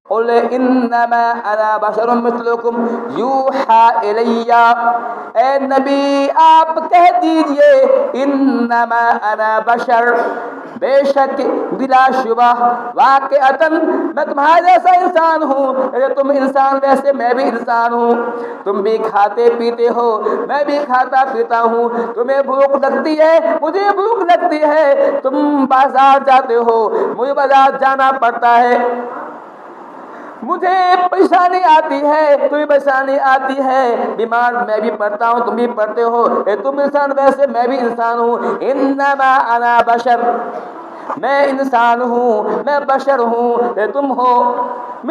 قل انما انا بشر مثلکم یوحی الی، اے نبی آپ کہہ دیجئے انما انا بشر، بے شک بلا شبہ واقعتاً میں تمہارے جیسا انسان ہوں، جیسے تم انسان ویسے میں بھی انسان ہوں، تم بھی کھاتے پیتے ہو میں بھی کھاتا پیتا ہوں، تمہیں بھوک لگتی ہے مجھے بھوک لگتی ہے، تم بازار جاتے ہو مجھے بازار جانا پڑتا ہے، مجھے پریشانی آتی ہے تمہیں پریشانی آتی ہے، بیمار میں بھی پڑتا ہوں تم بھی پڑتے ہو، تم انسان ویسے میں بھی انسان ہوں، انما انا بشر، میں انسان ہوں میں بشر ہوں تم ہو،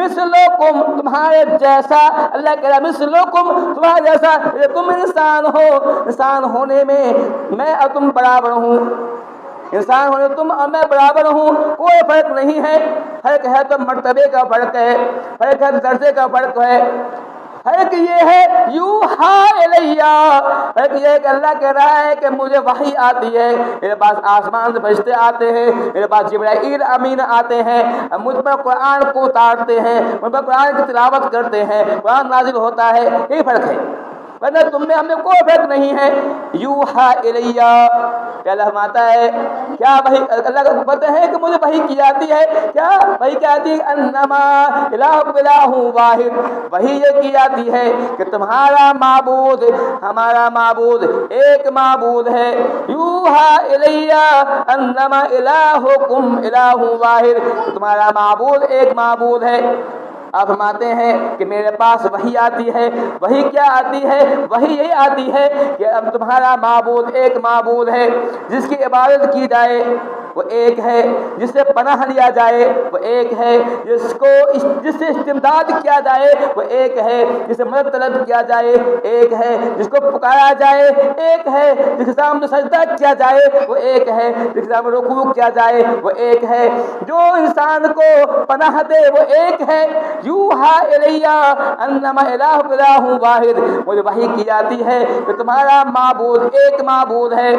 مثلکم تمہارے جیسا، اللہ کہہ رہا مثلکم تمہارے جیسا، تم انسان ہو، انسان ہونے میں اور تم برابر ہوں، انسان ہونے تم اور میں برابر ہوں، کوئی فرق نہیں ہے، فرق ہے تو مرتبے کا فرق ہے، فرق ہے درجے کا فرق ہے، فرق یہ ہے یوحی الیہ، فرق یہ ہے کہ اللہ کہہ رہا ہے کہ مجھے وحی آتی ہے، میرے پاس آسمان سے فرشتے آتے ہیں، میرے پاس جبرائیل امین آتے ہیں، مجھ پر قرآن کو اتارتے ہیں، مجھ پر قرآن کی تلاوت کرتے ہیں، قرآن نازل ہوتا ہے، یہی فرق ہے، ورنہ تم میں ہم میں کوئی فرق نہیں ہے، یوحی الیہ، کیا اللہ فرماتا ہے کیا وحی، اللہ کا بتاتے ہیں کہ مجھے وحی کی جاتی ہے، کیا وحی کی جاتی ہے انما الہکم الہ واحد، وحی یہ کی جاتی ہے کہ تمہارا معبود ہمارا معبود ایک معبود ہے، یوحی الیہ انما الہکم الہ واحد، تمہارا معبود ایک معبود ہے، آپ فرماتے ہیں کہ میرے پاس وحی آتی ہے، وحی کیا آتی ہے، وحی یہی آتی ہے کہ اب تمہارا معبود ایک معبود ہے، جس کی عبادت کی جائے وہ ایک ہے، جس سے پناہ لیا جائے وہ ایک ہے، جس سے استمداد کیا جائے وہ ایک ہے، جس سے مدد طلب کیا جائے ایک ہے، جس کو پکارا جائے ایک ہے، جس کے سامنے سجدہ کیا جائے وہ ایک ہے، جس کے سامنے رکوع کیا جائے وہ ایک ہے، جو انسان کو پناہ دے وہ ایک ہے، یوحی الیہ انما الہکم الہ واحد، مجھے وحی کی جاتی ہے کہ تمہارا معبود ایک معبود ہے،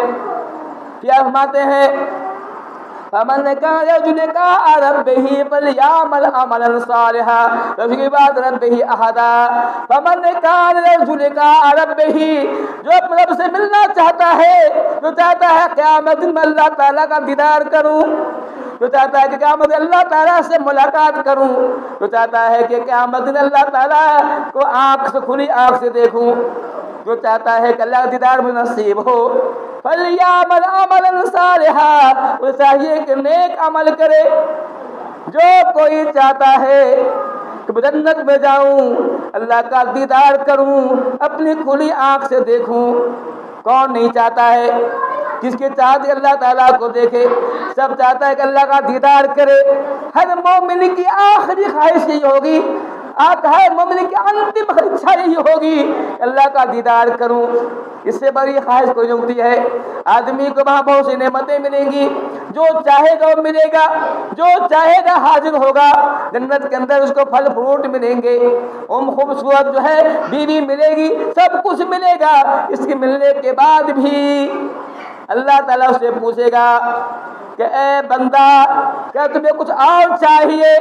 کیا فرماتے ہیں فمن كان يرجو لقاء ربه فليعمل عملا صالحا وفي بعد ربه احدا، فمن كان يرجو لقاء ربه، جو اپنے رب سے ملنا چاہتا ہے، جو چاہتا ہے قیامت میں اللہ تعالیٰ کا دیدار کروں، جو چاہتا ہے کہ قیامت اللہ تعالیٰ سے ملاقات کروں، جو چاہتا ہے کہ قیامت میں اللہ تعالیٰ کو آنکھ سے کھلی آنکھ سے دیکھوں، جو چاہتا ہے کہ اللہ کا دیدار میں نصیب ہو، فَلْيَعْمَلْ عَمَلًا صَالِحًا، وہ چاہیے کہ نیک عمل کرے، جو کوئی چاہتا ہے کہ میں جنت میں جاؤں، اللہ کا دیدار کروں، اپنی کھلی آنکھ سے دیکھوں، کون نہیں چاہتا ہے، جس کی چاہت ہے اللہ تعالیٰ کو دیکھے، سب چاہتا ہے کہ اللہ کا دیدار کرے، ہر مومن کی آخری خواہش یہی ہوگی، ہر مومن کی انتم اچھا یہی ہوگی اللہ کا دیدار کروں، اس سے بڑی خواہش کوئی نہیں ہوتی ہے، آدمی کو وہاں بہت سی نعمتیں ملیں گی، جو چاہے گا وہ ملے گا، جو چاہے گا حاضر ہوگا، جنت کے اندر اس کو پھل فروٹ ملیں گے، خوبصورت جو ہے بیوی ملے گی، سب کچھ ملے گا، اس کے ملنے کے بعد بھی اللہ تعالیٰ سے پوچھے گا کہ اے بندہ کیا تمہیں کچھ اور چاہیے،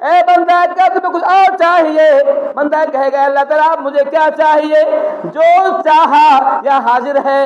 اے بندہ کیا تمہیں کچھ اور چاہیے، بندہ کہے گا اللہ تعالیٰ مجھے کیا چاہیے، جو چاہا یا حاضر ہے،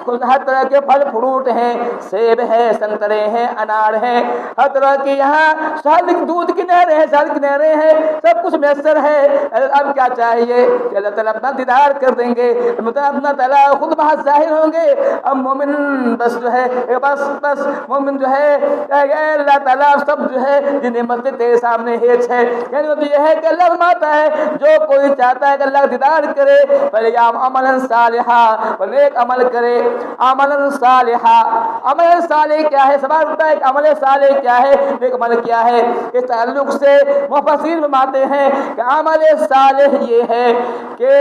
ہر طرح کے پھل فروٹ ہیں، سیب ہے، سنترے ہیں، انار ہیں، ہر طرح کی یہاں شہد دودھ کی نہریں ہیں، شہد کی نہریں ہیں، سب کچھ میسر ہے، اب کیا چاہیے کہ اللہ تعالیٰ اپنا دیدار کر دیں گے، اپنا تعالیٰ خود بہت ظاہر ہوں گے، اب مومن بس جو ہے بس مومن جو ہے اے اللہ تعالیٰ سب جو ہے یہ نعمتیں تیرے سامنے ہیچ ہے، یعنی وہ یہ ہے کہ اللہ فرماتا ہے جو کوئی چاہتا ہے کہ اللہ دیدار کرے فَلْيَعْمَلْ عَمَلًا صَالِحًا، وہ نیک عمل کرے، عمل صالحا، عمل صالح کیا ہے، سوال اٹھتا ہے کہ عمل صالح کیا ہے، نیک عمل کیا ہے، اس تعلق سے مفسرین فرماتے ہیں کہ عمل صالح یہ ہے کہ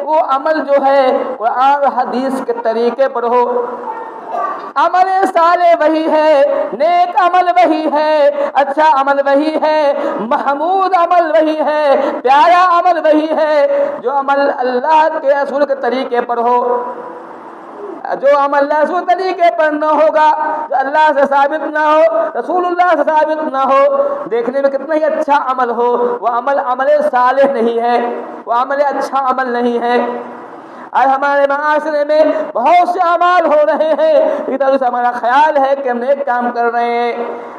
وہ عمل جو ہے قرآن حدیث کے طریقے پر ہو، عمل صالح وہی ہے، نیک عمل وہی ہے، اچھا عمل وہی ہے، محمود عمل وہی ہے، پیارا عمل وہی ہے جو عمل اللہ کے رسول کے طریقے پر ہو، جو عمل لازم طریقے پر نہ ہوگا، جو اللہ سے ثابت نہ ہو، رسول اللہ سے ثابت نہ ہو، دیکھنے میں کتنا ہی اچھا عمل ہو، وہ عمل صالح نہیں ہے، وہ عمل اچھا عمل نہیں ہے۔ آج ہمارے معاشرے میں بہت سے اعمال ہو رہے ہیں، ادھر سے ہمارا خیال ہے کہ ہم نیک کام کر رہے ہیں،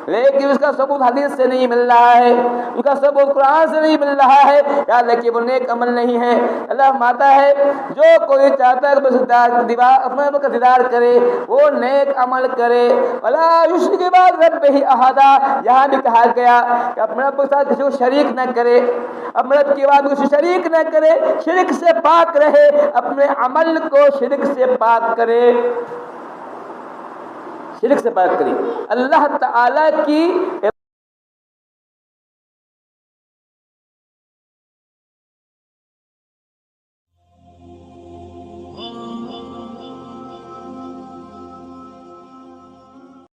لیکن اس کا ثبوت حدیث سے نہیں مل رہا ہے، اس کا ثبوت قرآن سے نہیں مل رہا ہے، یاد رکھیے وہ نیک عمل نہیں ہے۔ اللہ فرماتا ہے جو کوئی چاہتا ہے کہ اپنے رب کا دیدار کرے وہ نیک عمل کرے، ولا یشرک بربہ احدا، یہاں بھی کہا گیا کہ اپنے رب کے ساتھ کسی کو شریک نہ کرے، اپنے رب کی بات کسی شریک نہ کرے، شرک سے پاک رہے، اپنے عمل کو شرک سے پاک کرے، شرک سے پاک کرے۔ اللہ تعالی کی